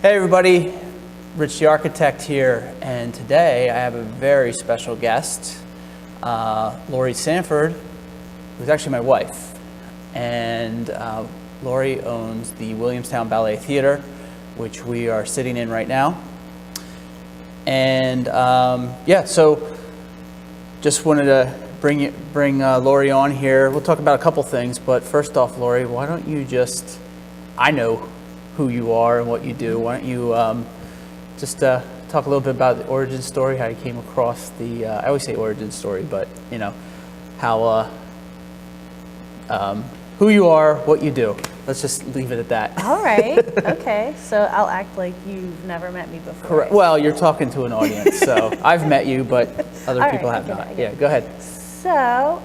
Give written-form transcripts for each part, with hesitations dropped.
Hey everybody, Rich the Architect here, and today I have a very special guest, Laurie Sanford, who's actually my wife. And Laurie owns the Williamstown Ballet Theater, which we are sitting in right now. And so just wanted to bring Laurie on here. We'll talk about a couple things, but first off, Laurie, why don't you I know who you are and what you do. Why don't you talk a little bit about the origin story, how you came across the, I always say origin story, but you know, how, who you are, what you do. Let's just leave it at that. All right, okay. So I'll act like you've never met me before. Correct. Well, you're talking to an audience, so I've met you, but other people have not. Yeah, go ahead. So,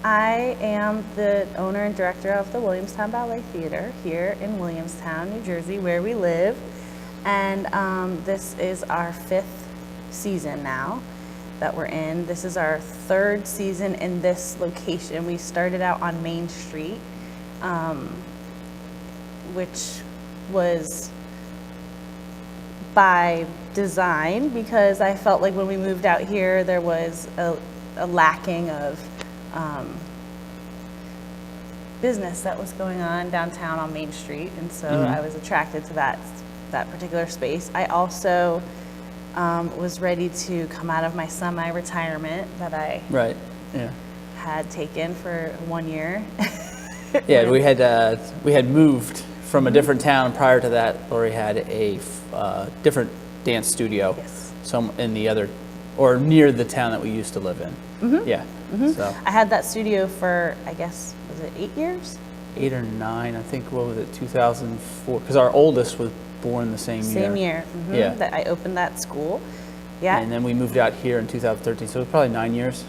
I am the owner and director of the Williamstown Ballet Theater here in Williamstown, New Jersey, where we live. And this is our 5th season now that we're in. This is our 3rd season in this location. We started out on Main Street, which was by design because I felt like when we moved out here, there was a lacking of business that was going on downtown on Main Street, and so I was attracted to that particular space. I also was ready to come out of my semi-retirement that I had taken for 1 year. Yeah, we had moved from a different town. Prior to that, Laurie had a different dance studio, some in the other, or near the town that we used to live in. Yeah. So I had that studio for, I guess, was it 8 years? 8 or 9, I think. What was it, 2004? Because our oldest was born the same year. Same year. Yeah. That I opened that school. Yeah. And then we moved out here in 2013, so it was probably 9 years.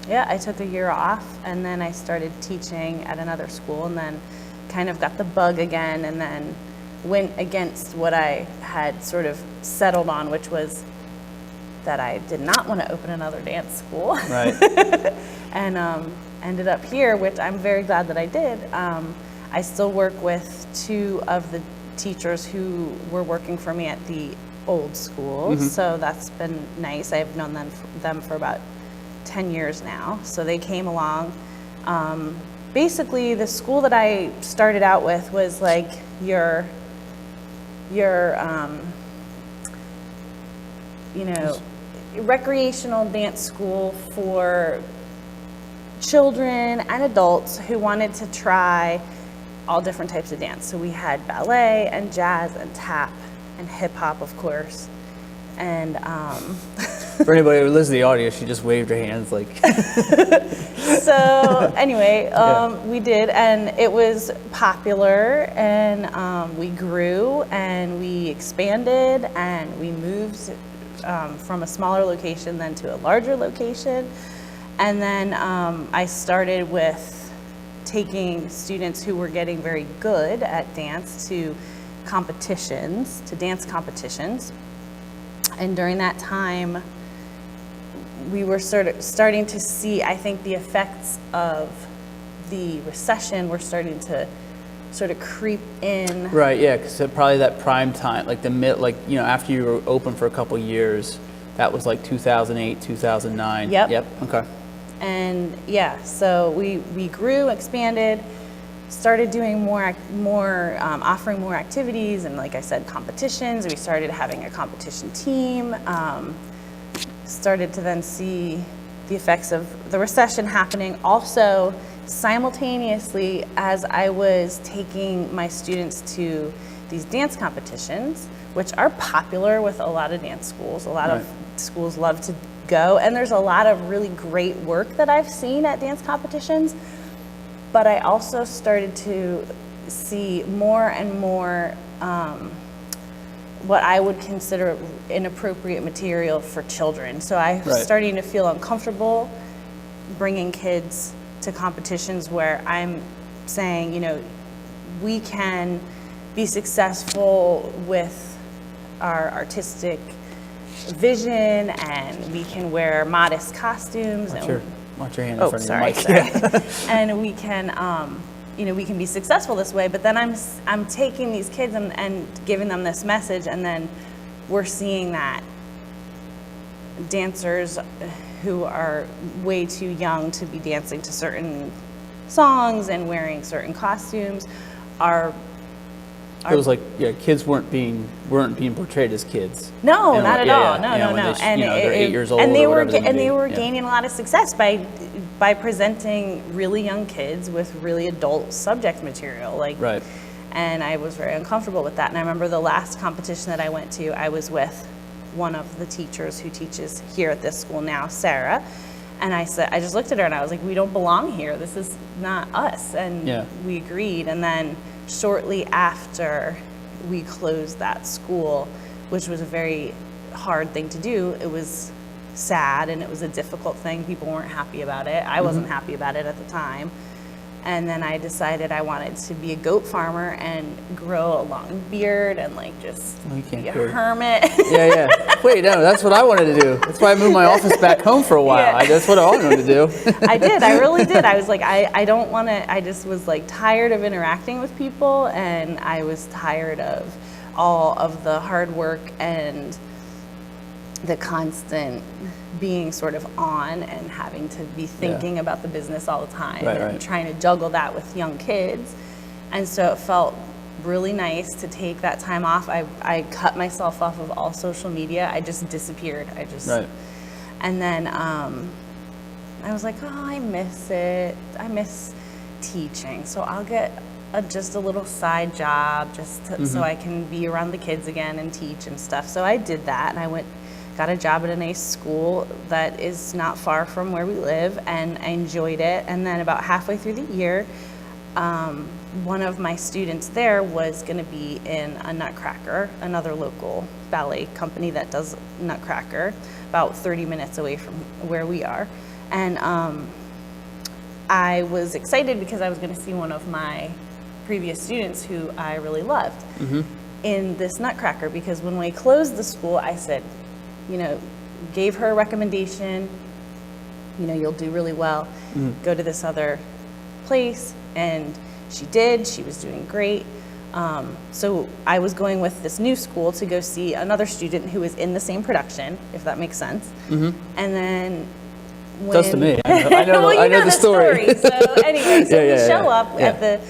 Yeah, I took a year off, and then I started teaching at another school, and then kind of got the bug again, and then went against what I had sort of settled on, which was that I did not want to open another dance school. Right. And ended up here, which I'm very glad that I did. I still work with 2 of the teachers who were working for me at the old school, so that's been nice. I've known them for about 10 years now, so they came along. Basically, the school that I started out with was like your recreational dance school for children and adults who wanted to try all different types of dance. So we had ballet and jazz and tap and hip hop, of course. And for anybody who listens to the audio, she just waved her hands like. So anyway, we did, and it was popular, and we grew and we expanded and we moved from a smaller location then to a larger location. And then I started with taking students who were getting very good at dance to competitions, to dance competitions. And during that time, we were sort of starting to see, I think, the effects of the recession were starting to sort of creep in. Right, yeah, because probably that prime time, like after you were open for a couple years, that was like 2008, 2009. Yep. Okay. And yeah, so we grew, expanded, started doing offering more activities, and like I said, competitions. We started having a competition team, started to then see the effects of the recession happening. Also, simultaneously, as I was taking my students to these dance competitions, which are popular with a lot of dance schools, a lot of schools love to go, and there's a lot of really great work that I've seen at dance competitions, but I also started to see more and more what I would consider inappropriate material for children. So I'm starting to feel uncomfortable bringing kids to competitions where I'm saying, we can be successful with our artistic vision, and we can wear modest costumes. Watch your hand in front of the mic. Sorry. And we can you know, we can be successful this way, but then I'm taking these kids and giving them this message, and then we're seeing that dancers who are way too young to be dancing to certain songs and wearing certain costumes are It was like, yeah, kids weren't being portrayed as kids. No, And not at yeah, all. yeah, No, when no. they, you know, they're 8 years old and they or were whatever. and they were yeah. gaining a lot of success by presenting really young kids with really adult subject material. Like, Right. And I was very uncomfortable with that. And I remember the last competition that I went to, I was with one of the teachers who teaches here at this school now, Sarah. And I just looked at her and I was like, we don't belong here. This is not us. And Yeah. we agreed. And then shortly after we closed that school, which was a very hard thing to do, it was sad and it was a difficult thing. People weren't happy about it. I wasn't happy about it at the time. And then I decided I wanted to be a goat farmer and grow a long beard and like just Oh, you can't be a hear. hermit. Yeah. Wait, no, that's what I wanted to do. That's why I moved my office back home for a while. Yeah. That's what I wanted to do. I did. I really did. I was like, I don't want to. I just was like tired of interacting with people, and I was tired of all of the hard work and the constant being sort of on and having to be thinking about the business all the time and trying to juggle that with young kids. And so it felt really nice to take that time off. I cut myself off of all social media. I just disappeared. And then I was like, oh, I miss it. I miss teaching. So I'll get just a little side job just to, so I can be around the kids again and teach and stuff. So I did that, and got a job at a nice school that is not far from where we live, and I enjoyed it. And then about halfway through the year, one of my students there was going to be in a Nutcracker, another local ballet company that does Nutcracker, about 30 minutes away from where we are. And I was excited because I was going to see one of my previous students who I really loved in this Nutcracker, because when we closed the school, I said, you know, gave her a recommendation, you know, you'll do really well, go to this other place. And she did. She was doing great. So I was going with this new school to go see another student who was in the same production, if that makes sense. And then when... Does to me. I know, well, I know the story. So anyway, so we show up Yeah.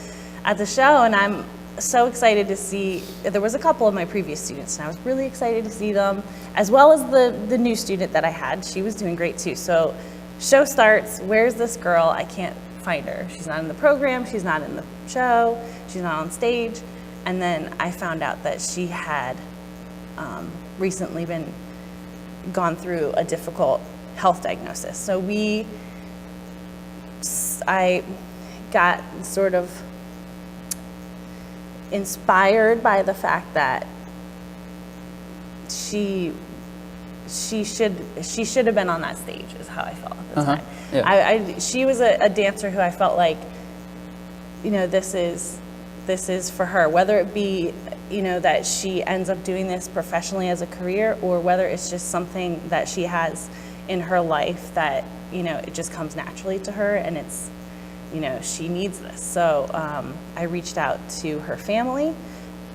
at the show, and I'm so excited to see, there was a couple of my previous students, and I was really excited to see them, as well as the new student that I had. She was doing great too. So show starts, where's this girl? I can't find her. She's not in the program, she's not in the show, she's not on stage. And then I found out that she had recently gone through a difficult health diagnosis. So I got sort of inspired by the fact that she should have been on that stage, is how I felt at the time. Yeah. She was a dancer who I felt like, you know, this is for her, whether it be, you know, that she ends up doing this professionally as a career, or whether it's just something that she has in her life that, you know, it just comes naturally to her, and it's, you know, she needs this. So I reached out to her family,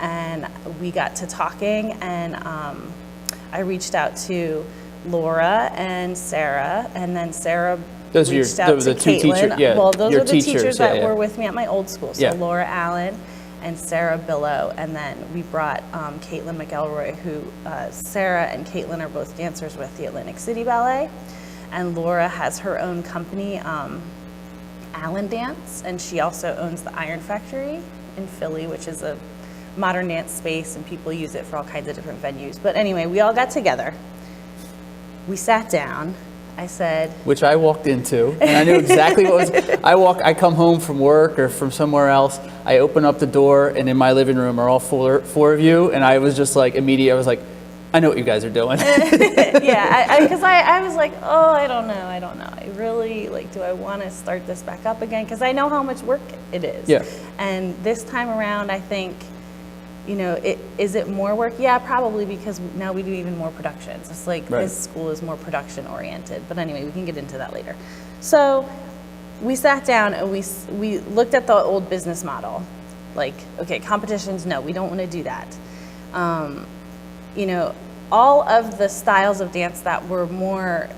and we got to talking, and I reached out to Laura and Sarah, and then Sarah reached out to Caitlin. Well, those are the teachers that were with me at my old school. So Laura Allen and Sarah Billow, and then we brought Caitlin McElroy, who Sarah and Caitlin are both dancers with the Atlantic City Ballet, and Laura has her own company, Allen Dance, and she also owns the Iron Factory in Philly, which is a modern dance space, and people use it for all kinds of different venues. But anyway, we all got together. We sat down. I said... Which I walked into, and I knew exactly what was... I come home from work or from somewhere else, I open up the door, and in my living room are all four of you, and I was just like, immediately, I was like, I know what you guys are doing. Yeah, because I was like, oh, I don't know. I really, like, do I want to start this back up again? Because I know how much work it is. Yeah. And this time around, I think, you know, is it more work? Yeah, probably, because now we do even more productions. It's like this school is more production oriented. But anyway, we can get into that later. So we sat down and we looked at the old business model. Like, okay, competitions, no, we don't want to do that. You know, all of the styles of dance that were more,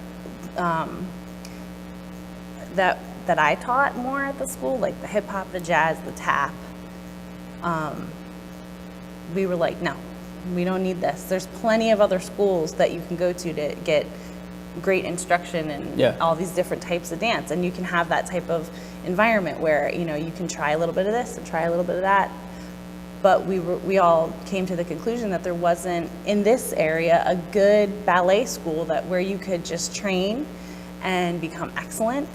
that I taught more at the school, like the hip hop, the jazz, the tap, we were like, no, we don't need this. There's plenty of other schools that you can go to get great instruction and all these different types of dance, and you can have that type of environment where, you know, you can try a little bit of this and try a little bit of that. But we all came to the conclusion that there wasn't in this area a good ballet school where you could just train and become excellent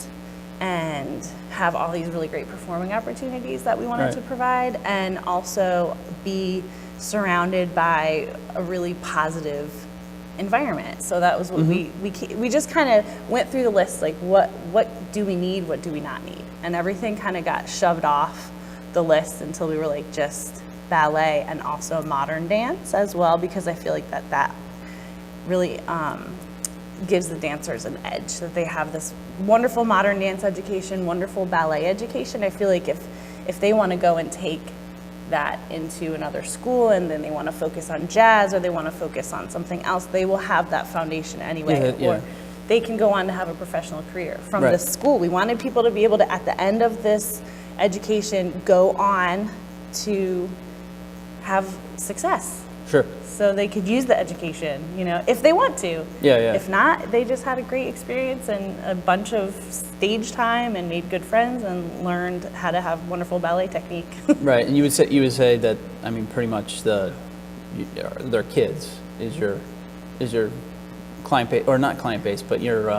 and have all these really great performing opportunities that we wanted to provide, and also be surrounded by a really positive environment. So that was what we just kind of went through the list, like what do we need, what do we not need, and everything kind of got shoved off the list until we were like just ballet and also modern dance as well, because I feel like that really gives the dancers an edge, that they have this wonderful modern dance education, wonderful ballet education. I feel like if they want to go and take that into another school and then they want to focus on jazz or they want to focus on something else, they will have that foundation anyway. Or they can go on to have a professional career from the school. We wanted people to be able to, at the end of this education, go on to have success. Sure. So they could use the education, you know, if they want to. If not, they just had a great experience and a bunch of stage time and made good friends and learned how to have wonderful ballet technique. Right, and you would say that, I mean, pretty much their kids is your client base, or not client base, but your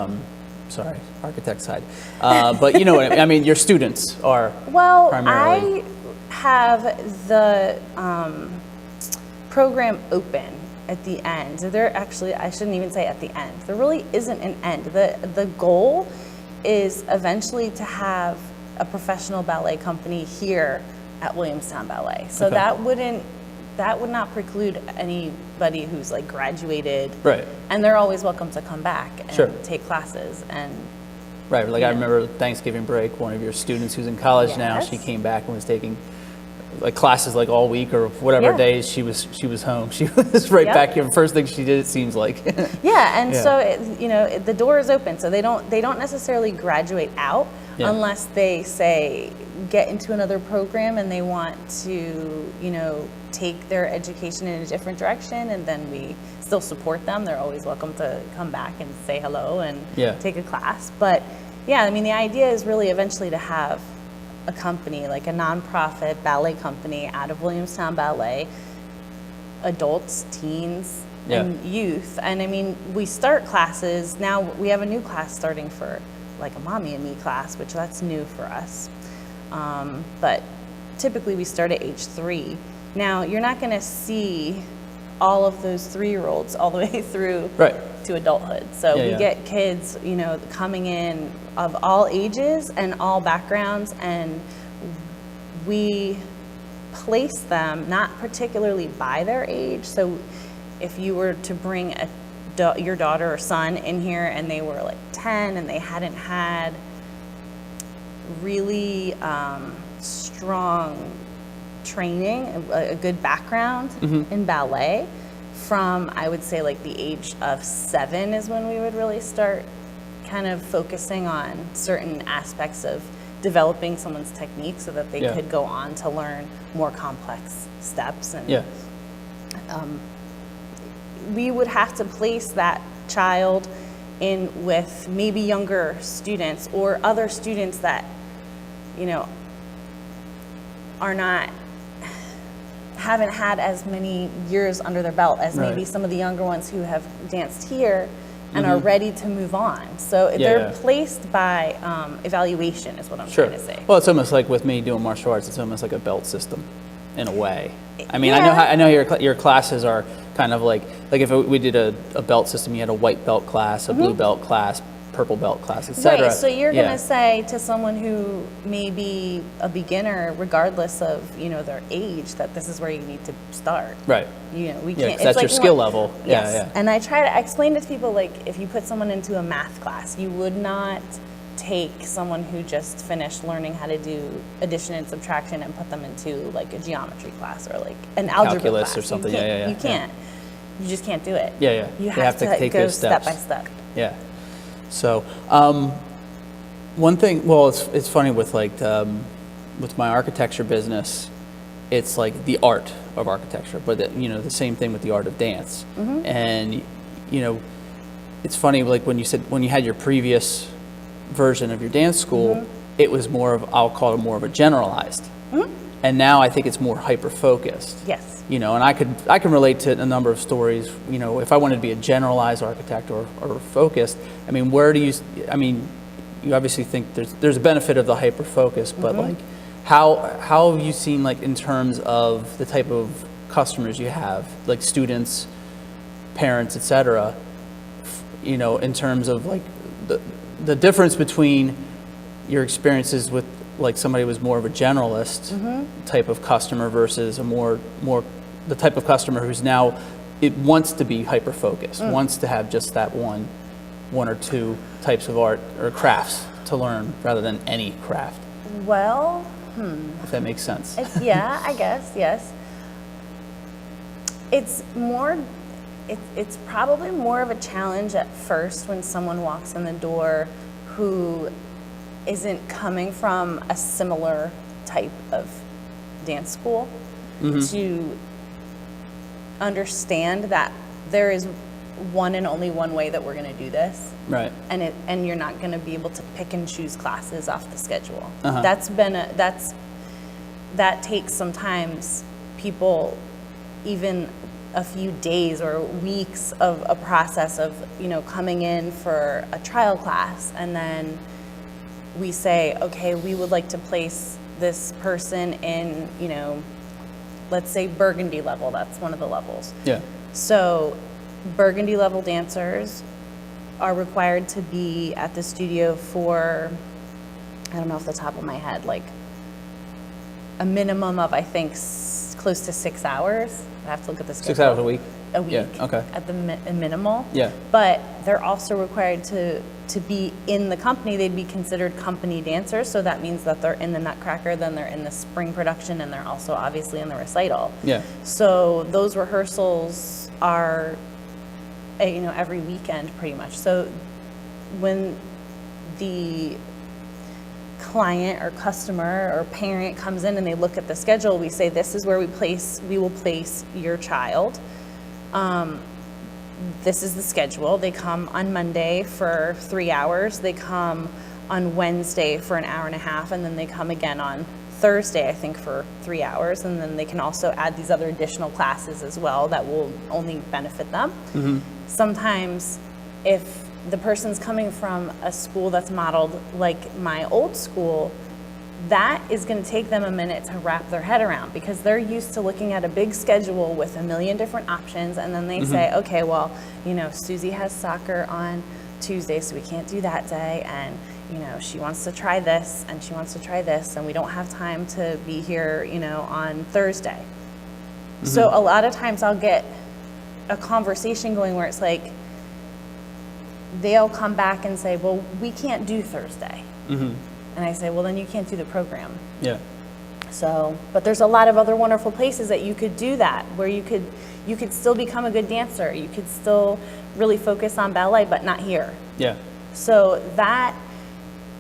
architect side. But you know what I mean, your students are primarily. I have the program open at the end. There actually, I shouldn't even say at the end. There really isn't an end. The goal is eventually to have a professional ballet company here at Williamstown Ballet. So that would not preclude anybody who's like graduated. Right. And they're always welcome to come back and take classes and. Right. Like I remember Thanksgiving break, one of your students who's in college now, she came back and was taking like classes like all week or whatever days she was home. She was back here. First thing she did, it seems like. So you know, the door is open. So they don't necessarily graduate out unless they say get into another program and they want to, you know, take their education in a different direction, and then we still support them. They're always welcome to come back and say hello and take a class. But yeah, I mean, the idea is really eventually to have a company, like a nonprofit ballet company out of Williamstown Ballet, adults, teens, and youth. And I mean, we start classes, now we have a new class starting for like a mommy and me class, which that's new for us. But typically we start at age 3. Now, you're not gonna see all of those 3-year-olds all the way through to adulthood. So we get kids, you know, coming in of all ages and all backgrounds, and we place them not particularly by their age. So if you were to bring your daughter or son in here and they were like 10 and they hadn't had really strong training, a good background in ballet, from I would say like the age of 7 is when we would really start kind of focusing on certain aspects of developing someone's technique so that they could go on to learn more complex steps. And we would have to place that child in with maybe younger students or other students that, you know, haven't had as many years under their belt as maybe some of the younger ones who have danced here and are ready to move on. So they're placed by evaluation is what I'm trying to say. Well, it's almost like with me doing martial arts, it's almost like a belt system in a way. I mean, I know your classes are kind of like if we did a belt system, you had a white belt class, a blue belt class, purple belt class, etc. Right, so you're going to say to someone who may be a beginner, regardless of, you know, their age, that this is where you need to start. Right. You know, we can't. It's that's like your skill level. Yes. And I try to explain to people, like, if you put someone into a math class, you would not take someone who just finished learning how to do addition and subtraction and put them into like a geometry class or like an algebra Calculus class. or something. You can't. You just can't do it. Yeah. You They have to take go those step steps. by step. Yeah. So, one thing, well, it's funny with with my architecture business, it's like the art of architecture, but the same thing with the art of dance. And, it's funny, like when you had your previous version of your dance school, it was more of, I'll call it more of a generalized. And now I think it's more hyper-focused. Yes. And I can relate to a number of stories. If I wanted to be a generalized architect or focused, I mean, you obviously think there's a benefit of the hyper focus, but like, how have you seen, like, in terms of the type of customers you have, like students, parents, etc. In terms of like the difference between your experiences with like somebody who was more of a generalist type of customer versus a more the type of customer who's now, it wants to be hyper focused, wants to have just that one or two types of art or crafts to learn rather than any craft. Well, If that makes sense. yeah, I guess, yes. It's probably more of a challenge at first when someone walks in the door who isn't coming from a similar type of dance school to understand that there is one and only one way that we're going to do this. Right. And you're not going to be able to pick and choose classes off the schedule. That takes sometimes people even a few days or weeks of a process of coming in for a trial class, and then we say, okay, we would like to place this person in let's say burgundy level. That's one of the levels. Yeah. So burgundy level dancers are required to be at the studio for, I don't know off the top of my head, like a minimum of, I think, close to 6 hours. I have to look at the schedule. 6 hours a week? A week. Yeah, okay. At the minimal. Yeah. But they're also required to be in the company. They'd be considered company dancers, so that means that they're in the Nutcracker, then they're in the spring production, and they're also obviously in the recital. Yeah. So those rehearsals are, every weekend pretty much. So when the client or customer or parent comes in and they look at the schedule, we say, this is where we will place your child. This is the schedule. They come on Monday for 3 hours. They come on Wednesday for an hour and a half, and then they come again on Thursday, I think, for 3 hours. And then they can also add these other additional classes as well that will only benefit them. Sometimes if the person's coming from a school that's modeled like my old school, that is going to take them a minute to wrap their head around, because they're used to looking at a big schedule with a million different options, and then they say, okay, well, Susie has soccer on Tuesday, so we can't do that day, and she wants to try this and she wants to try this, and we don't have time to be here on Thursday. So a lot of times I'll get a conversation going where it's like, they'll come back and say, well, we can't do Thursday. And I say, well, then you can't do the program. Yeah. So, but there's a lot of other wonderful places that you could do that, where you could still become a good dancer. You could still really focus on ballet, but not here. Yeah. So that,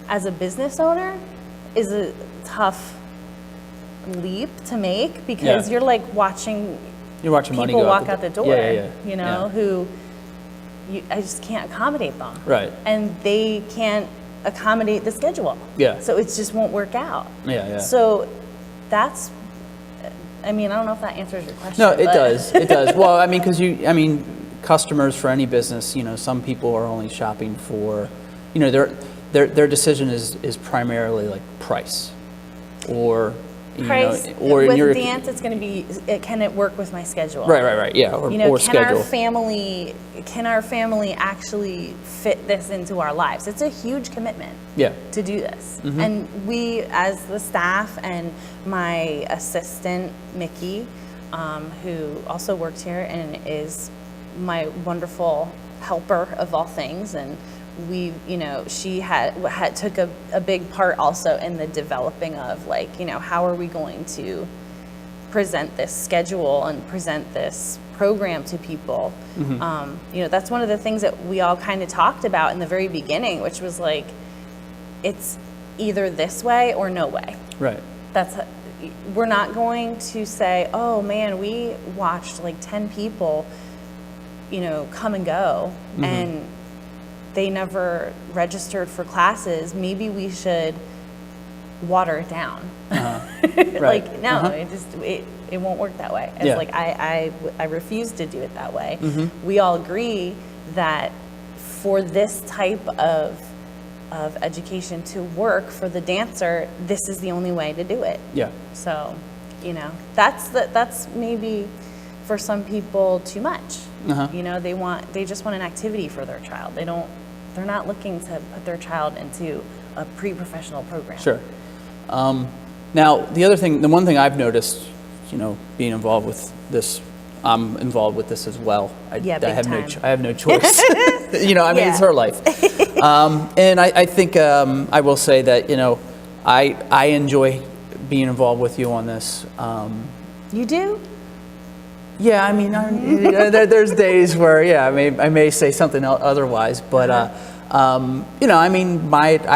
as a business owner, is a tough leap to make, because you're like watching money people go walk out the door, Yeah. who I just can't accommodate them. Right. And they can't accommodate the schedule. Yeah. So it just won't work out. Yeah. So that's, I don't know if that answers your question. No, it but does. It does. Well, because customers for any business, some people are only shopping for, their decision is primarily like price, or price, or in with your dance, it's going to be, can it work with my schedule? Right. Yeah, or can schedule. Our family actually fit this into our lives? It's a huge commitment. Yeah. To do this, and we, as the staff, and my assistant Mickey, who also works here and is my wonderful helper of all things, and she had took a big part also in the developing of like, how are we going to present this schedule and present this program to people. That's one of the things that we all kind of talked about in the very beginning, which was like, it's either this way or no way. Right. We're not going to say, oh man, we watched like 10 people, come and go, and they never registered for classes. Maybe we should water it down. Right. Like, no, it won't work that way. It's like, I refuse to do it that way. We all agree that for this type of education to work for the dancer, this is the only way to do it. Yeah. So, that's maybe for some people too much. They just want an activity for their child. They're not looking to put their child into a pre-professional program. Sure. Now, the one thing I've noticed, being involved with this, I'm involved with this as well. I have no choice. It's her life. And I think I will say that, I enjoy being involved with you on this. You do? Yeah, there's days where, I may say something otherwise, but, I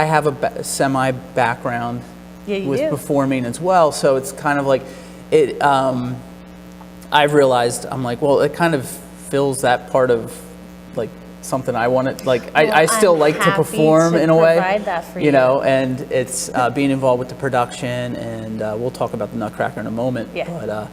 have a semi background with performing as well. So it's kind of like I've realized, I'm like, well, it kind of fills that part of like something I wanted. Like, I still like to perform in a way, that for you. And it's being involved with the production, and we'll talk about the Nutcracker in a moment. Yeah.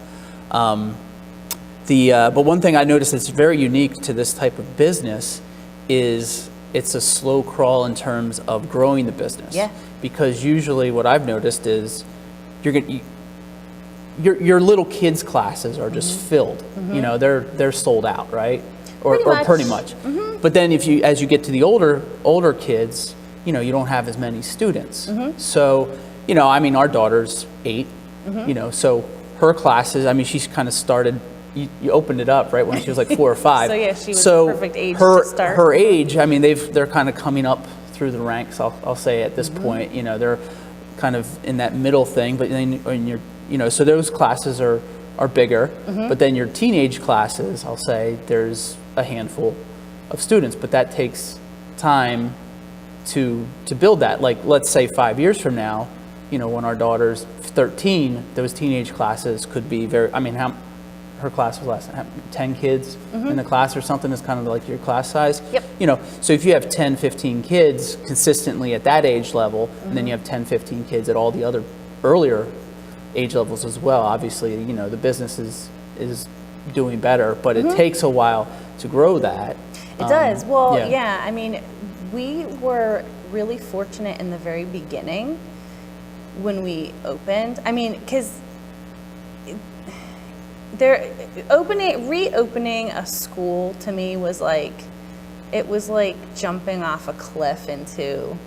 But one thing I noticed that's very unique to this type of business is it's a slow crawl in terms of growing the business. Yeah. Because usually what I've noticed is your little kids classes are just filled. They're sold out, right? Or pretty much. But then as you get to the older kids, you don't have as many students. So, our daughter's 8. So her classes, she's kind of started. You opened it up right when she was like 4 or 5. So yeah, she was the perfect age to start. Her age, they're kind of coming up through the ranks. I'll say at this point, they're kind of in that middle thing. But then when you're, so those classes are bigger. But then your teenage classes, I'll say, there's a handful of students, but that takes time to build that. Like, let's say 5 years from now, when our daughter's 13, those teenage classes could be very. Her class was last 10 kids in the class or something is kind of like your class size. Yep. So if you have 10, 15 kids consistently at that age level, and then you have 10, 15 kids at all the other earlier age levels as well, obviously, the business is doing better, but it takes a while to grow that. It does. Well, yeah, we were really fortunate in the very beginning when we opened. Because reopening a school to me was like, it was like jumping off a cliff into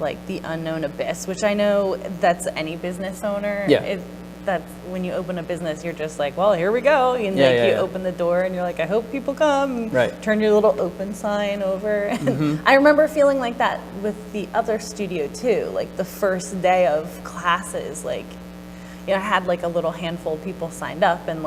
like the unknown abyss, which I know that's any business owner. Yeah. That's when you open a business, you're just like, well, here we go. And you open the door and you're like, I hope people come. Right. Turn your little open sign over. And I remember feeling like that with the other studio too. Like the first day of classes, like, I had like a little handful of people signed up, and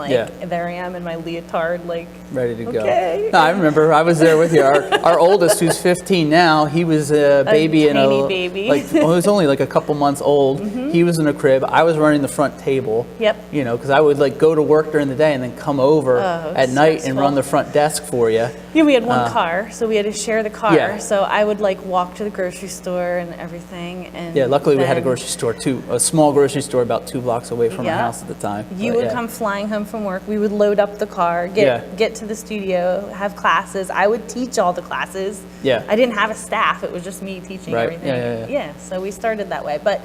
there I am in my leotard, like ready to go. No, I remember I was there with you. Our oldest, who's 15 now, he was a baby baby. He was only like a couple months old. He was in a crib. I was running the front table. Yep. Because I would like go to work during the day and then come over at night and run the front desk for you. Yeah, we had one car, so we had to share the car. Yeah. So I would like walk to the grocery store and everything. And luckily we had a grocery store too, a small grocery store about 2 blocks away from our house at the time. You would come flying home from work. We would load up the car, get to the studio, have classes. I would teach all the classes. Yeah. I didn't have a staff. It was just me teaching everything. Yeah. So we started that way. But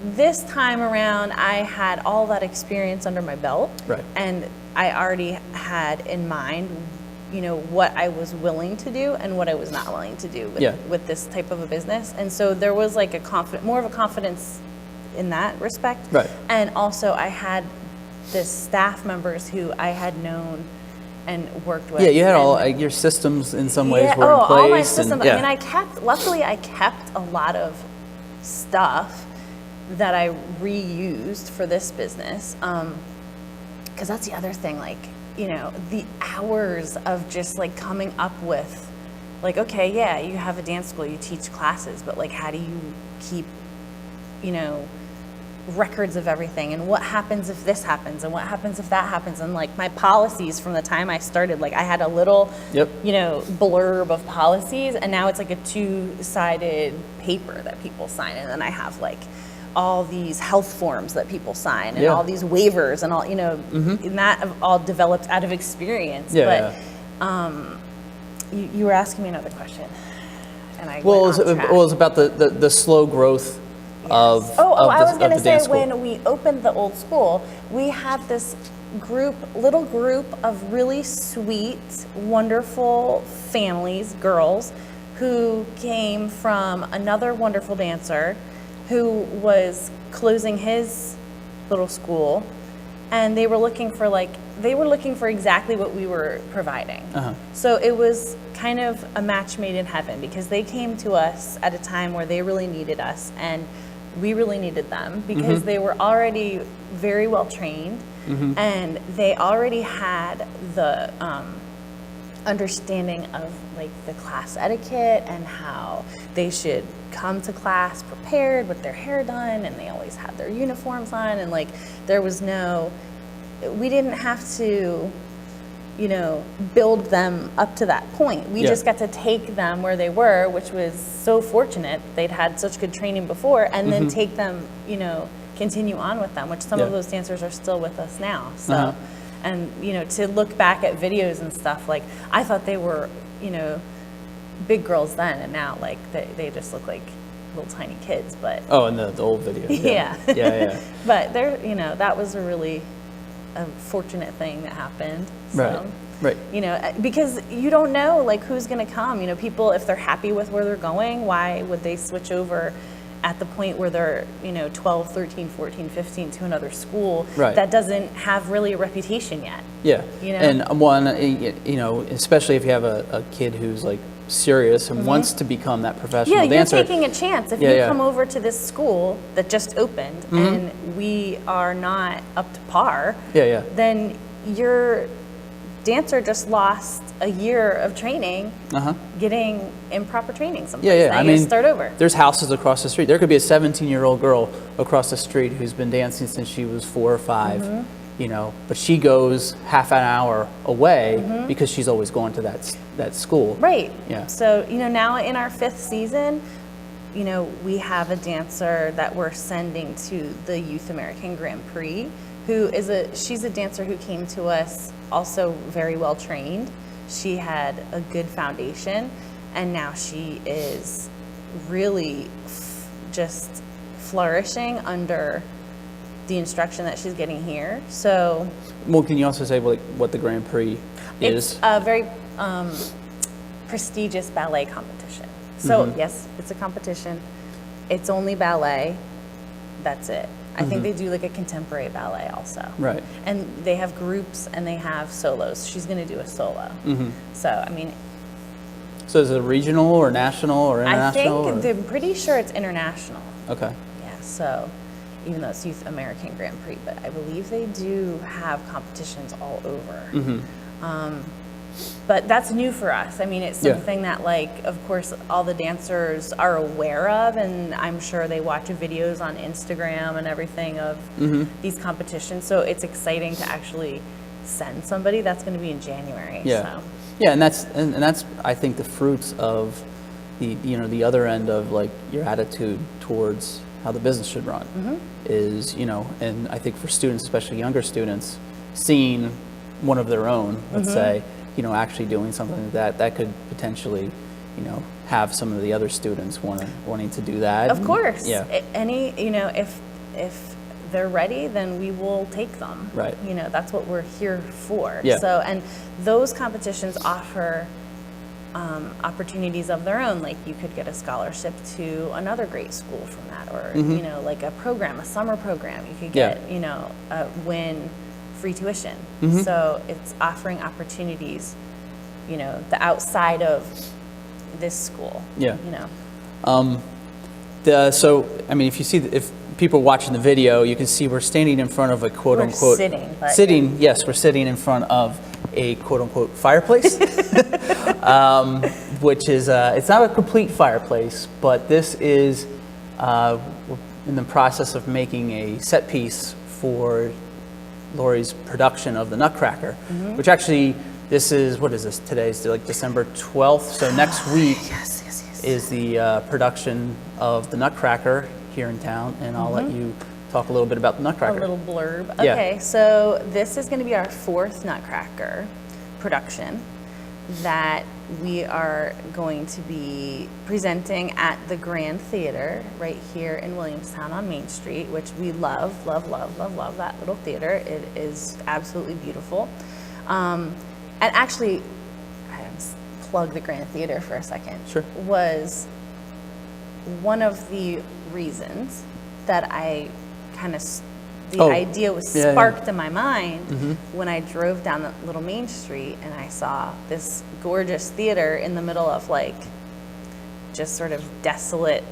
this time around, I had all that experience under my belt. Right. And I already had in mind, what I was willing to do and what I was not willing to do with this type of a business. And so there was like more of a confidence in that respect. Right. And also I had the staff members who I had known, and worked with. Yeah, you had all and- your systems in some ways yeah, were in place. all my systems. yeah. I mean, luckily I kept a lot of stuff that I reused for this business. Because that's the other thing, like, you know, the hours of just like coming up with, like, okay, yeah, you have a dance school, you teach classes, but like, how do you keep, you know, records of everything, and what happens if this happens, and what happens if that happens, and like my policies from the time I started, like I had a little, Yep. you know, blurb of policies, and now it's like a 2-sided paper that people sign, and then I have like all these health forms that people sign, and Yeah. all these waivers, and all, you know, and that have all developed out of experience. Yeah, But you were asking me another question, and I Well, went off track. it was about the slow growth of I was of going to the say, dance school. when we opened the old school, we had this little group of really sweet, wonderful families, girls, who came from another wonderful dancer who was closing his little school, and they were looking for exactly what we were providing. So it was kind of a match made in heaven, because they came to us at a time where they really needed us, and we really needed them, because they were already very well trained, and they already had the understanding of like the class etiquette and how they should come to class prepared with their hair done, and they always had their uniforms on, and like we didn't have to, you know, build them up to that point. We just got to take them where they were, which was so fortunate. They'd had such good training before, and then take them, you know, continue on with them, which some of those dancers are still with us now. So, and, you know, to look back at videos and stuff, like, I thought they were, you know, big girls then, and now, like, they just look like little tiny kids, but. Oh, in the old video. Yeah. But there, you know, that was a fortunate thing that happened. So, Right. You know, because you don't know like who's going to come. You know, people, if they're happy with where they're going, why would they switch over at the point where they're, you know, 12, 13, 14, 15 to another school that doesn't have really a reputation yet? Yeah. You know? And one, you know, especially if you have a kid who's like serious and wants to become that professional dancer. You're taking a chance. If you come over to this school that just opened and we are not up to par, then your dancer just lost a year of training getting improper training someplace. Now I you mean, gotta start over. There's houses across the street. There could be a 17-year-old girl across the street who's been dancing since she was 4 or 5. You know, but she goes half an hour away because she's always going to that school. Right. Yeah. So, you know, now in our 5th season, you know, we have a dancer that we're sending to the Youth American Grand Prix, she's a dancer who came to us also very well trained. She had a good foundation, and now she is really just flourishing under the instruction that she's getting here. So, well, can you also say what the Grand Prix is? It's a very prestigious ballet competition. So yes, it's a competition. It's only ballet. That's it. I think they do like a contemporary ballet also. Right. And they have groups and they have solos. She's going to do a solo. So, I mean. So is it regional or national or international? I'm pretty sure it's international. Okay. Yeah, so even though it's Youth American Grand Prix, but I believe they do have competitions all over. But that's new for us. I mean, it's something that, like, of course, all the dancers are aware of, and I'm sure they watch videos on Instagram and everything of these competitions. So it's exciting to actually send somebody. That's going to be in January. Yeah. So. Yeah, and that's I think the fruits of the other end of like your attitude towards how the business should run is, you know, and I think for students, especially younger students, seeing one of their own, let's say, you know, actually doing something like that could potentially, you know, have some of the other students wanting to do that. Of course. Yeah. You know, if they're ready, then we will take them. Right. You know, that's what we're here for. Yeah. So, and those competitions offer opportunities of their own. Like you could get a scholarship to another great school from that, or you know, like a program, a summer program. You could get, you know, a win free tuition. So it's offering opportunities, you know, the outside of this school. Yeah. You know. So, I mean, if you see, if people are watching the video, you can see we're standing in front of a quote We're unquote. sitting, but Sitting, yes, we're sitting in front of a quote unquote fireplace, which is, it's not a complete fireplace, but this is we're in the process of making a set piece for Laurie's production of the Nutcracker, which actually, this is, what is this, today's like December 12th, so next week is the production of the Nutcracker here in town, and I'll let you talk a little bit about the Nutcracker. A little blurb. Yeah. Okay, so this is going to be our 4th Nutcracker production that we are going to be presenting at the Grand Theater right here in Williamstown on Main Street, which we love that little theater. It is absolutely beautiful. And actually, I just plug the Grand Theater for a second. Sure. Was one of the reasons that I kind of, the idea was sparked in my mind when I drove down the little Main Street and I saw this gorgeous theater in the middle of like just sort of desolate.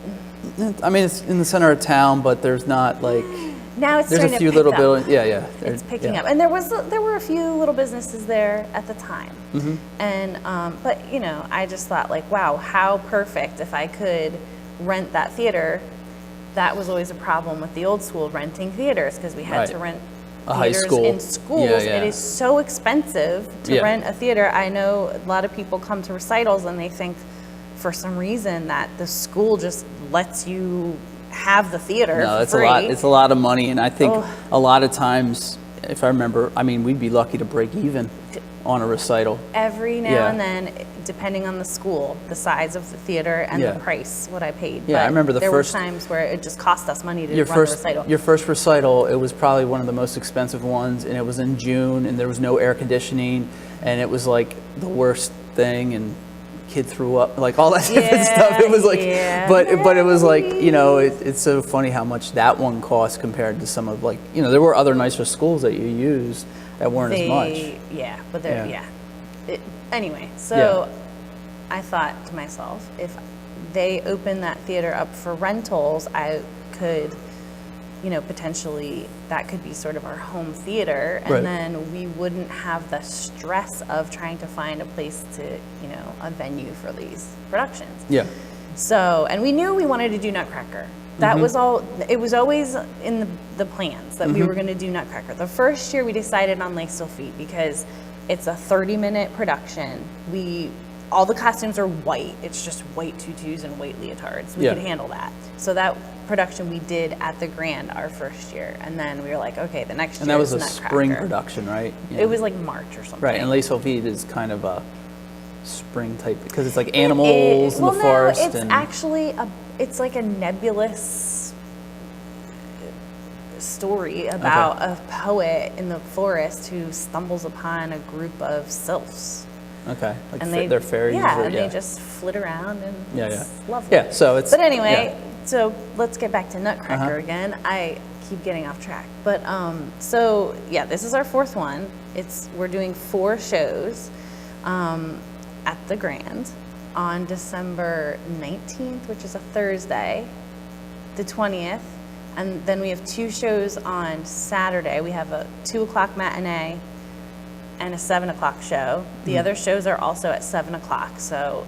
I mean, it's in the center of town, but there's not like, Now it's there's starting a few to little pick up. buildings. It's picking up, and there were a few little businesses there at the time, and but you know, I just thought like, wow, how perfect if I could rent that theater. That was always a problem with the old school renting theaters because we had to rent a high theaters school. in schools. It is so expensive to rent a theater. I know a lot of people come to recitals and they think for some reason that the school just lets you have the theater No, for it's free. a lot. It's a lot of money, and I think a lot of times, if I remember, I mean, we'd be lucky to break even on a recital. Every now and then, depending on the school, the size of the theater and the price, what I paid. Yeah, I remember there were times where it just cost us money to run the recital. Your first recital, it was probably one of the most expensive ones, and it was in June, and there was no air conditioning, and it was like the worst thing, and kid threw up, like all that different stuff. It was like, but it was like, you know, it's so funny how much that one cost compared to some of, like, you know, there were other nicer schools that you used that weren't as much. Yeah, but they're, anyway, so I thought to myself, if they open that theater up for rentals, I could, you know, potentially that could be sort of our home theater, and then we wouldn't have the stress of trying to find a place to, you know, a venue for these productions. Yeah. So, and we knew we wanted to do Nutcracker. That was all, it was always in the plans that we were going to do Nutcracker. The first year we decided on Lace Feet because it's a 30-minute production. All the costumes are white. It's just white tutus and white leotards. We could handle that. So that production we did at the Grand our first year, and then we were like, okay, the next year. And that was a Nutcracker. spring production, right? It was like March or something. Right, and Lace Feet is kind of a spring type because it's like animals in the forest. It's actually it's like a nebulous story about a poet in the forest who stumbles upon a group of sylphs. Okay, like and they're fairies. And they just flit around and it's lovely. Yeah, so it's. But anyway, so let's get back to Nutcracker again. I keep getting off track, but so yeah, this is our 4th one. We're doing 4 shows at the Grand on December 19th, which is a Thursday, the 20th, and then we have 2 shows on Saturday. We have a 2 o'clock matinee and a 7 o'clock show. The other shows are also at 7 o'clock. So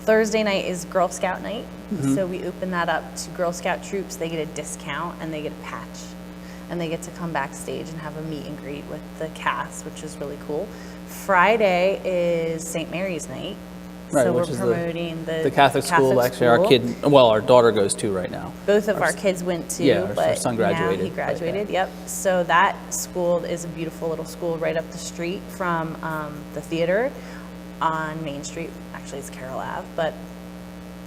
Thursday night is Girl Scout night. So we open that up to Girl Scout troops. They get a discount and they get a patch. And they get to come backstage and have a meet and greet with the cast, which is really cool. Friday is St. Mary's night. Right, so we're which is promoting the Catholic school. Actually, our kid, well, our daughter goes to right now. Both of our kids went to, our but son graduated. Now he graduated. Yep. So that school is a beautiful little school right up the street from the theater on Main Street. Actually, it's Carroll Ave. But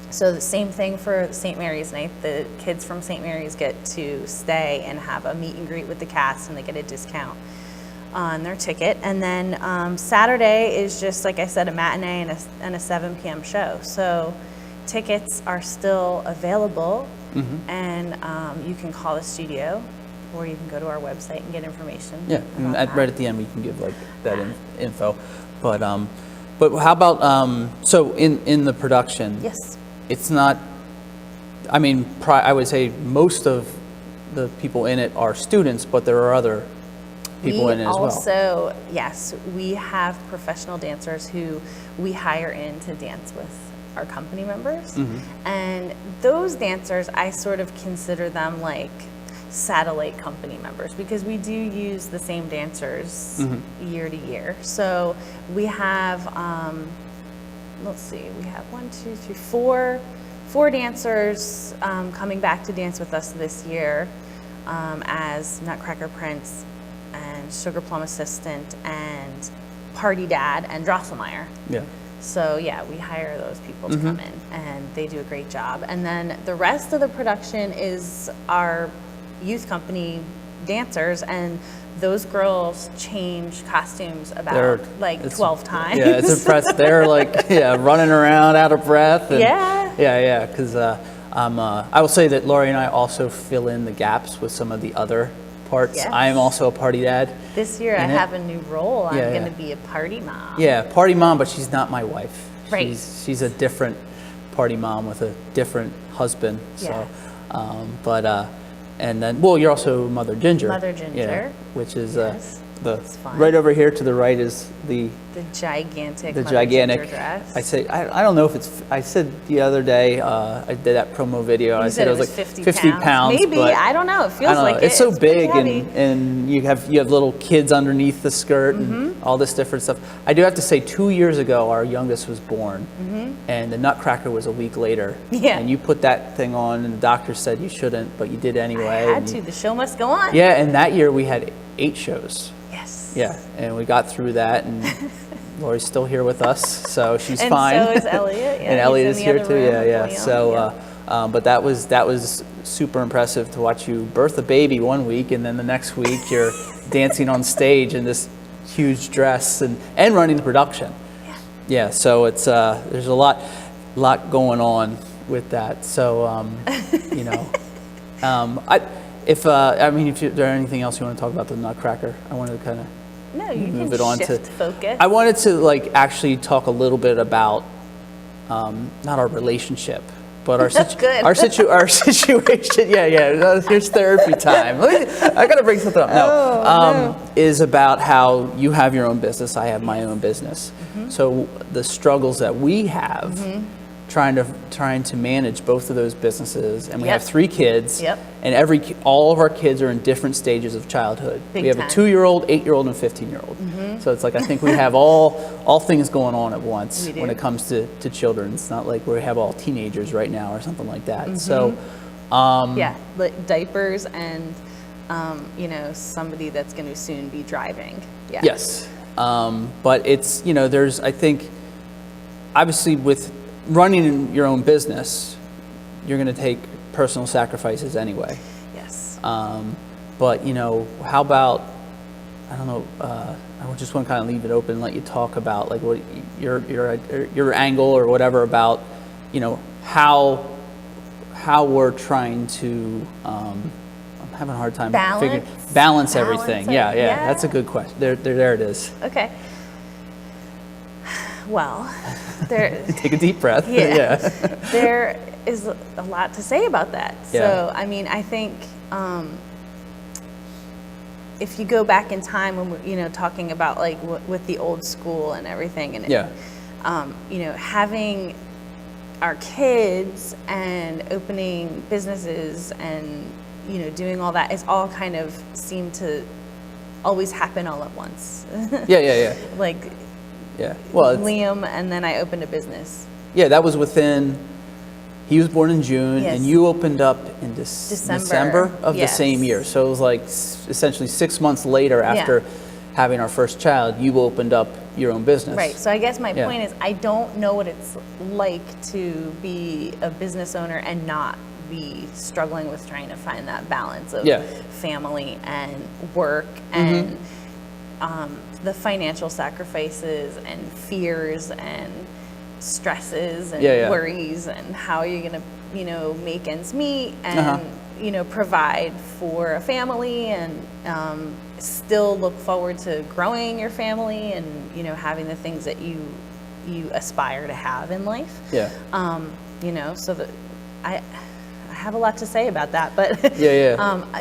so the same thing for St. Mary's night. The kids from St. Mary's get to stay and have a meet and greet with the cast, and they get a discount on their ticket. And then Saturday is just, like I said, a matinee and a 7 p.m. show. So tickets are still available, and you can call the studio or you can go to our website and get information. Yeah, and about that. right at the end we can give like that info. But how about so in the production? Yes. It's not. I mean, I would say most of the people in it are students, but there are other people in it as well. Also, yes, we have professional dancers who we hire in to dance with our company members. Mm-hmm. And those dancers, I sort of consider them like satellite company members because we do use the same dancers Mm-hmm. year to year. So we have, let's see, we have 4 dancers coming back to dance with us this year as Nutcracker Prince and Sugar Plum Assistant and Party Dad and Drosselmeyer. Yeah. So yeah, we hire those people to come in and they do a great job. And then the rest of the production is our youth company dancers, and those girls change costumes about 12 times. Yeah, it's impressive. They're like running around out of breath. And, Yeah. Because I will say that Laurie and I also fill in the gaps with some of the other parts. Yes. I am also a party dad. This year I in it. have a new role. I'm Yeah, going to yeah. be a party mom. Yeah, party mom, but she's not my wife. Right. She's a different party mom with a different husband. So, Yes. and then you're also Mother Ginger. Mother Ginger. Yeah, which is Yes. It's fun. right over here to the right is the gigantic the Mother gigantic. Ginger dress. I say I don't know if it's. I said the other day I did that promo video. You I said said it was like 50 pounds. Maybe, but I don't know. It I feels don't like know. it. It's so pretty big heavy. and you have little kids underneath the skirt and all this different stuff. I do have to say 2 years ago our youngest was born and the Nutcracker was a week later. Yeah. And you put that thing on and the doctor said you shouldn't, but you did anyway. I had and to. The show must go on. Yeah, and that year we had 8 shows. Yes. Yeah, and we got through that, and Laurie's still here with us, so she's And fine. so is Elliot. Yeah, and he's Elliot in is the here other too. room Yeah, with yeah. William. So, but that was super impressive to watch you birth a baby one week, and then the next week you're dancing on stage in this huge dress and running the production. Yeah. So it's there's a lot going on with that. So you know, if there anything else you want to talk about the Nutcracker, I wanted to kind of No, you move can it on shift to focus. I wanted to actually talk a little bit about not our relationship, but our Good. our situation. Yeah. Here's therapy time. I got to bring something up. No, is about how you have your own business. I have my own business. So the struggles that we have. Trying to manage both of those businesses, and we have 3 kids, and all of our kids are in different stages of childhood. Big we have time. a 2-year-old, 8-year-old, and 15-year-old. So it's like I think we have all things going on at once We do. when it comes to children. It's not like we have all teenagers right now or something like that. So like diapers and somebody that's going to soon be driving. Yeah. yes, but it's there's I think obviously with running your own business, you're going to take personal sacrifices anyway. Yes. But how about I don't know. I just want to kind of leave it open and let you talk about like what your angle or whatever about how we're trying to. I'm having a hard time balance everything. Yeah, that's a good question. There it is. Okay. Well, there. Take a deep breath. Yeah. There is a lot to say about that. Yeah. So, I mean, I think if you go back in time when we're, talking about like with the old school and everything, and having our kids and opening businesses and doing all that is all kind of seemed to always happen all at once. Yeah. Like. Yeah. Well, Liam, and then I opened a business. Yeah, that was within. He was born in June, Yes. and you opened up in December of the same year. So it was like essentially 6 months later after having our first child, you opened up your own business. Right. So I guess my point is I don't know what it's like to be a business owner and not be struggling with trying to find that balance of family and work and the financial sacrifices and fears and stresses and worries and how you're going to, make ends meet and provide for a family and still look forward to growing your family and, having the things that you aspire to have in life. Yeah. So that I have a lot to say about that, but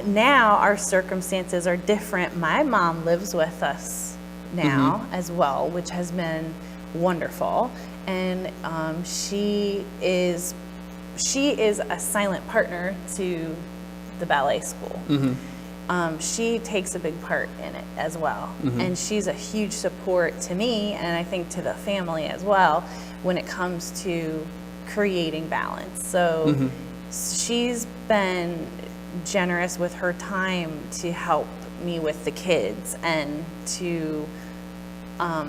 now our circumstances are different. My mom lives with us now as well, which has been wonderful. And she is a silent partner to the ballet school. She takes a big part in it as well. And she's a huge support to me, and I think to the family as well, when it comes to creating balance. So she's been generous with her time to help me with the kids and to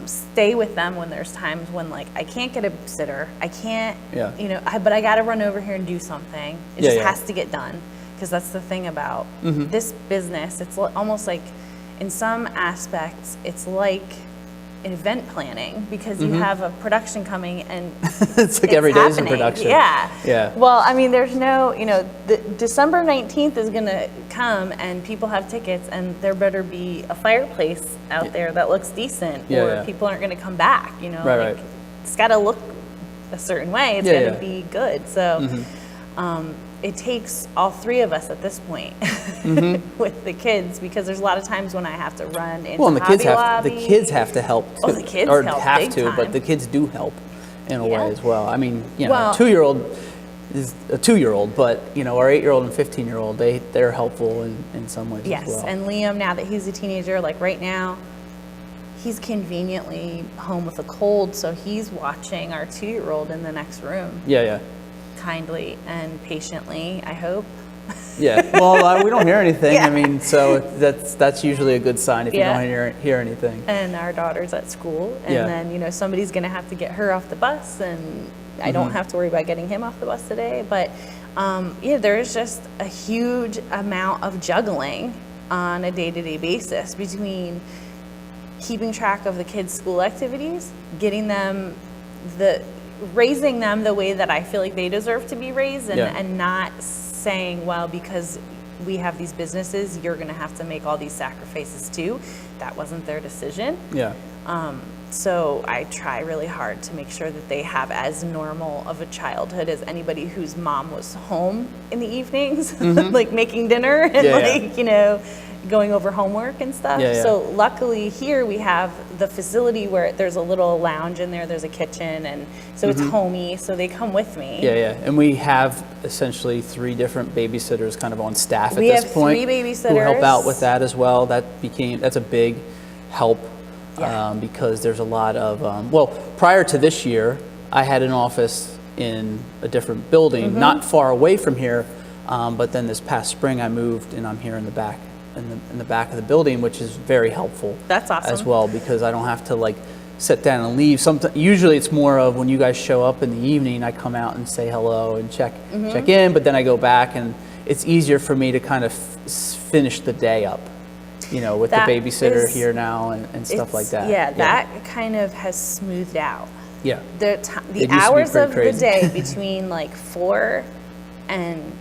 stay with them when there's times when like I can't get a sitter, I can't, but I got to run over here and do something. It just has to get done, because that's the thing about this business. It's almost like, in some aspects, it's like event planning, because you have a production coming and it's like every day is a production. Yeah. Well, I mean, there's no, the December 19th is going to come and people have tickets, and there better be a fireplace out there that looks decent, or people aren't going to come back, Right. It's got to look a certain way. It's got to be good. So it takes all three of us at this point with the kids, because there's a lot of times when I have to run into the kids have to help too. Oh, the kids or help have big to, time. but the kids do help in a way as well. I mean, Well, a 2-year-old is a 2-year-old, but our 8-year-old and 15-year-old, they're helpful in some ways as well. And Liam, now that he's a teenager, like right now, he's conveniently home with a cold, so he's watching our 2-year-old in the next room. Kindly and patiently, I hope. Well, we don't hear anything. I mean, so that's usually a good sign if you don't hear anything. And our daughter's at school, and then somebody's going to have to get her off the bus, and I don't have to worry about getting him off the bus today. But there's just a huge amount of juggling on a day-to-day basis between keeping track of the kids' school activities, getting them raising them the way that I feel like they deserve to be raised, and not saying, well, because we have these businesses, you're going to have to make all these sacrifices too. That wasn't their decision. So I try really hard to make sure that they have as normal of a childhood as anybody whose mom was home in the evenings, like making dinner and going over homework and stuff. So luckily here we have the facility where there's a little lounge in there, there's a kitchen, and so it's homey, so they come with me. And we have essentially 3 different babysitters kind of on staff at we this have point. 3 babysitters. Who help out with that as well. That's a big help because there's a lot of, prior to this year, I had an office in a different building, not far away from here, but then this past spring I moved and I'm here in the back. In the back of the building, which is very helpful. That's awesome. As well, because I don't have to sit down and leave. Usually it's more of when you guys show up in the evening, I come out and say hello and check in, but then I go back, and it's easier for me to kind of finish the day up, with the babysitter here now and stuff like that. That kind of has smoothed out. The hours of crazy. The day between 4 and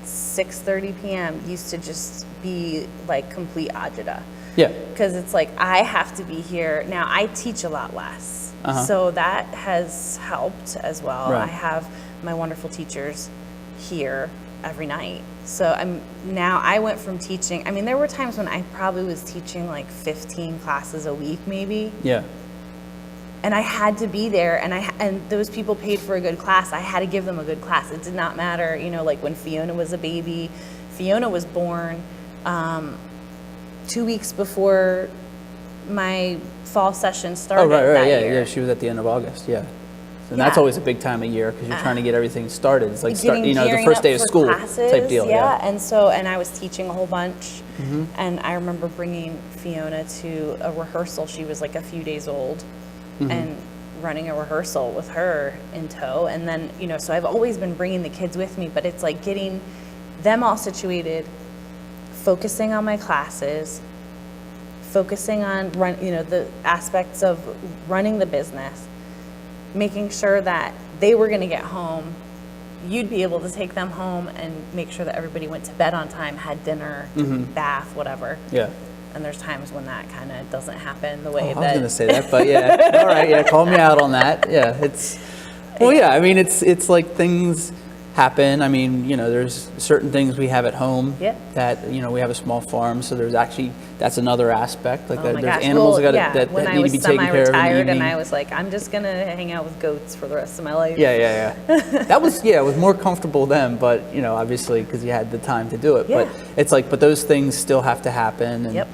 6:30 p.m. used to just be complete agita. Because it's I have to be here. Now I teach a lot less. So that has helped as well. I have my wonderful teachers here every night. So I went from teaching, there were times when I probably was teaching 15 classes a week maybe. And I had to be there, and those people paid for a good class. I had to give them a good class. It did not matter, when Fiona was a baby. Fiona was born 2 weeks before my fall session started. That year. She was at the end of August. And that's always a big time of year because you're trying to get everything started. It's like the first day of school classes, type deal. And I was teaching a whole bunch, and I remember bringing Fiona to a rehearsal. She was a few days old. And running a rehearsal with her in tow. And then, so I've always been bringing the kids with me, but it's getting them all situated, focusing on my classes, focusing on the aspects of running the business, making sure that they were going to get home you'd be able to take them home and make sure that everybody went to bed on time, had dinner, bath, whatever. Yeah. And there's times when that kind of doesn't happen the way I was that. going to say that, but yeah. All right, yeah, call me out on that. Yeah, I mean, it's like things happen. I mean, there's certain things we have at home that, we have a small farm, so that's another aspect. Like Oh my there's gosh. animals Well, that when need I to was be taken care of in the semi-retired and evening. I was like, I'm just gonna hang out with goats for the rest of my life. Yeah. That was, it was more comfortable then, but, obviously, because you had the time to do it. Yeah. But it's like, but those things still have to happen. And, Yep.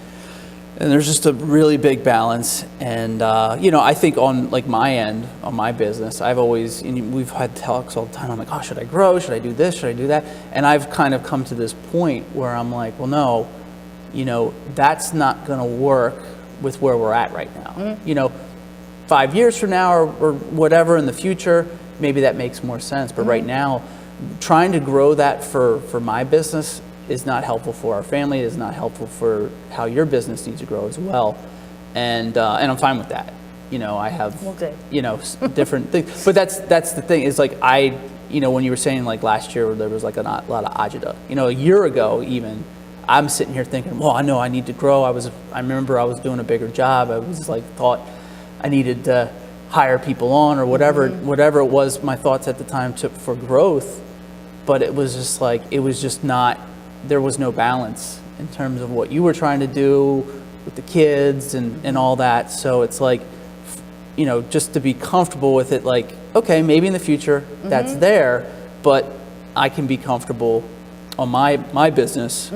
and there's just a really big balance. And, I think on like my end, on my business, I've always, we've had talks all the time. I'm like, oh, should I grow? Should I do this? Should I do that? And I've kind of come to this point where I'm like, well, no, that's not going to work with where we're at right now. 5 years from now or whatever in the future, maybe that makes more sense. But right now, trying to grow that for my business is not helpful for our family. It is not helpful for how your business needs to grow as well. And I'm fine with that. I have, Well, good. Different things. But that's the thing is like when you were saying like last year there was like a lot of agita. A year ago even, I'm sitting here thinking, well, I know I need to grow. I remember I was doing a bigger job. I was like thought I needed to hire people on or whatever it was my thoughts at the time for growth. But it was just like, there was no balance in terms of what you were trying to do with the kids and all that. So it's like, just to be comfortable with it, like, okay, maybe in the future that's there, but I can be comfortable on my business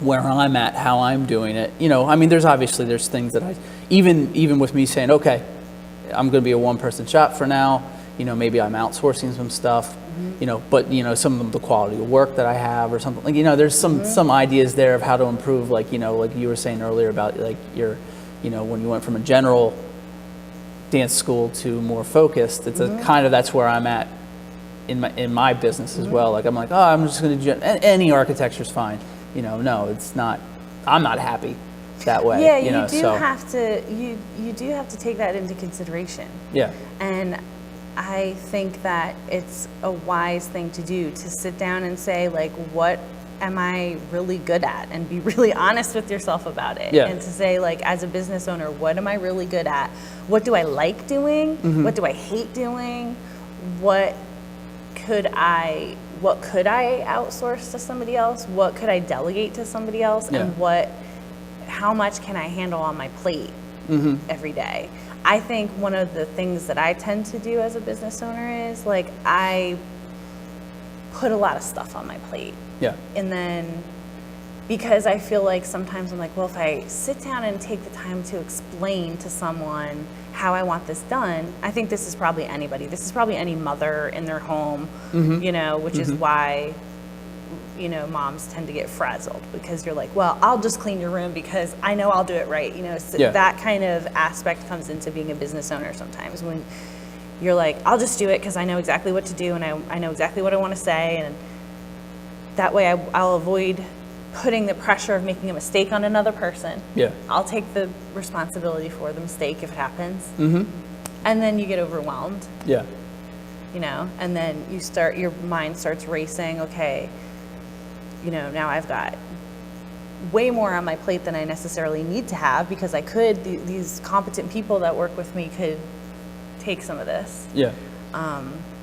where I'm at, how I'm doing it. I mean, there's things that even with me saying, okay, I'm going to be a one-person shop for now, maybe I'm outsourcing some stuff, but some of the quality of work that I have or something like, there's some ideas there of how to improve, like like you were saying earlier about like your, when you went from a general dance school to more focused, it's a kind of, that's where I'm at in my business as well. Like I'm like, oh, I'm just going to do any architecture's fine. No, it's not. I'm not happy that way. Yeah, you do have to take that into consideration. Yeah. And I think that it's a wise thing to do, to sit down and say, like, what am I really good at? And be really honest with yourself about it. Yeah. And to say, like, as a business owner, what am I really good at? What do I like doing? What do I hate doing? What could I outsource to somebody else? What could I delegate to somebody else? Yeah. And how much can I handle on my plate every day? I think one of the things that I tend to do as a business owner is, like, I put a lot of stuff on my plate. Yeah. And then, because I feel like sometimes I'm like, well, if I sit down and take the time to explain to someone how I want this done, I think this is probably anybody. This is probably any mother in their home, which is why, moms tend to get frazzled, because you're like, well, I'll just clean your room because I know I'll do it right. So that kind of aspect comes into being a business owner sometimes, when you're like, I'll just do it because I know exactly what to do and I know exactly what I want to say. And that way I'll avoid putting the pressure of making a mistake on another person. Yeah. I'll take the responsibility for the mistake if it happens. And then you get overwhelmed. Yeah. And then your mind starts racing. Okay, now I've got way more on my plate than I necessarily need to have, because these competent people that work with me could take some of this. Yeah.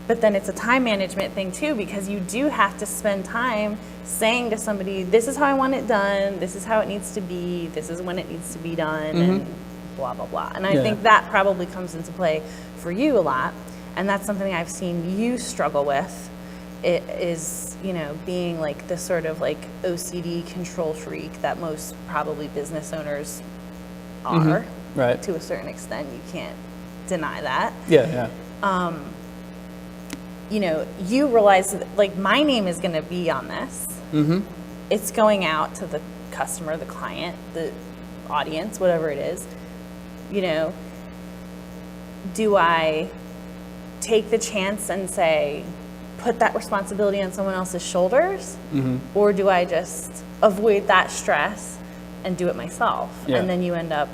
But then it's a time management thing too, because you do have to spend time saying to somebody, this is how I want it done, this is how it needs to be, this is when it needs to be done, and blah, blah, blah. And I think that probably comes into play for you a lot. And that's something I've seen you struggle with. It is, being like this sort of like OCD control freak that most probably business owners are. Right. To a certain extent, you can't deny that. Yeah. You realize that, like, my name is going to be on this. It's going out to the customer, the client, the audience, whatever it is. Do I take the chance and say, put that responsibility on someone else's shoulders? Or do I just avoid that stress and do it myself? Yeah. And then you end up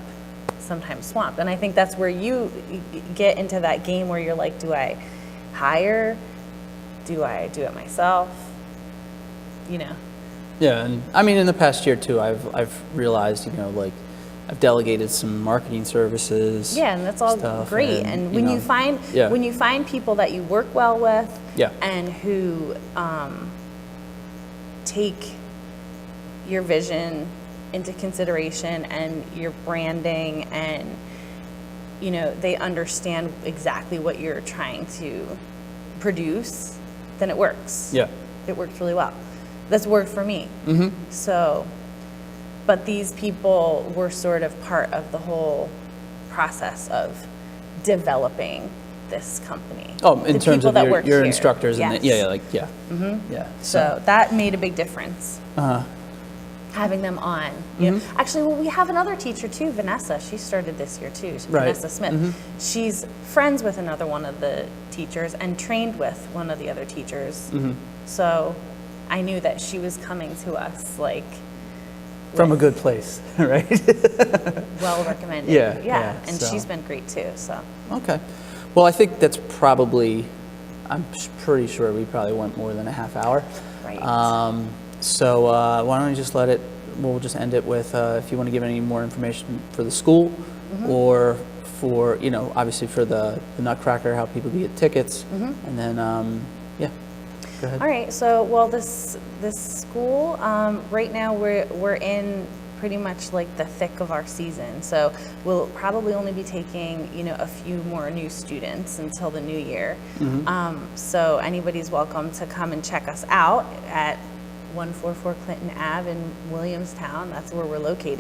sometimes swamped. And I think that's where you get into that game where you're like, do I hire Do I do it myself? You know. Yeah, and I mean, in the past year too, I've realized, you know, like I've delegated some marketing services. Yeah, and that's all stuff, great. And when you find yeah. when you find people that you work well with, Yeah. and who take your vision into consideration and your branding, and you know, they understand exactly what you're trying to produce, then it works. Yeah. It works really well. That's worked for me. Mm-hmm. So, but these people were sort of part of the whole process of developing this company. Oh, in The terms people of that your, work your here. instructors Yes. and yeah, like yeah, yeah. So that made a big difference. Having them on. You know, actually, well, we have another teacher too, Vanessa. She started this year too, Right. Vanessa Smith. She's friends with another one of the teachers and trained with one of the other teachers. So I knew that she was coming to us like From a good place, right? well recommended. Yeah, And so. she's been great too. So Okay. Well, I think that's probably, I'm pretty sure we probably went more than a half hour. right. So why don't we just we'll just end it with if you want to give any more information for the school or for, you know, obviously for the Nutcracker, how people can get tickets. And then, yeah, go ahead. All right. So well, this school right now we're in pretty much like the thick of our season. So we'll probably only be taking, you know, a few more new students until the new year. So anybody's welcome to come and check us out at 144 Clinton Ave in Williamstown. That's where we're located.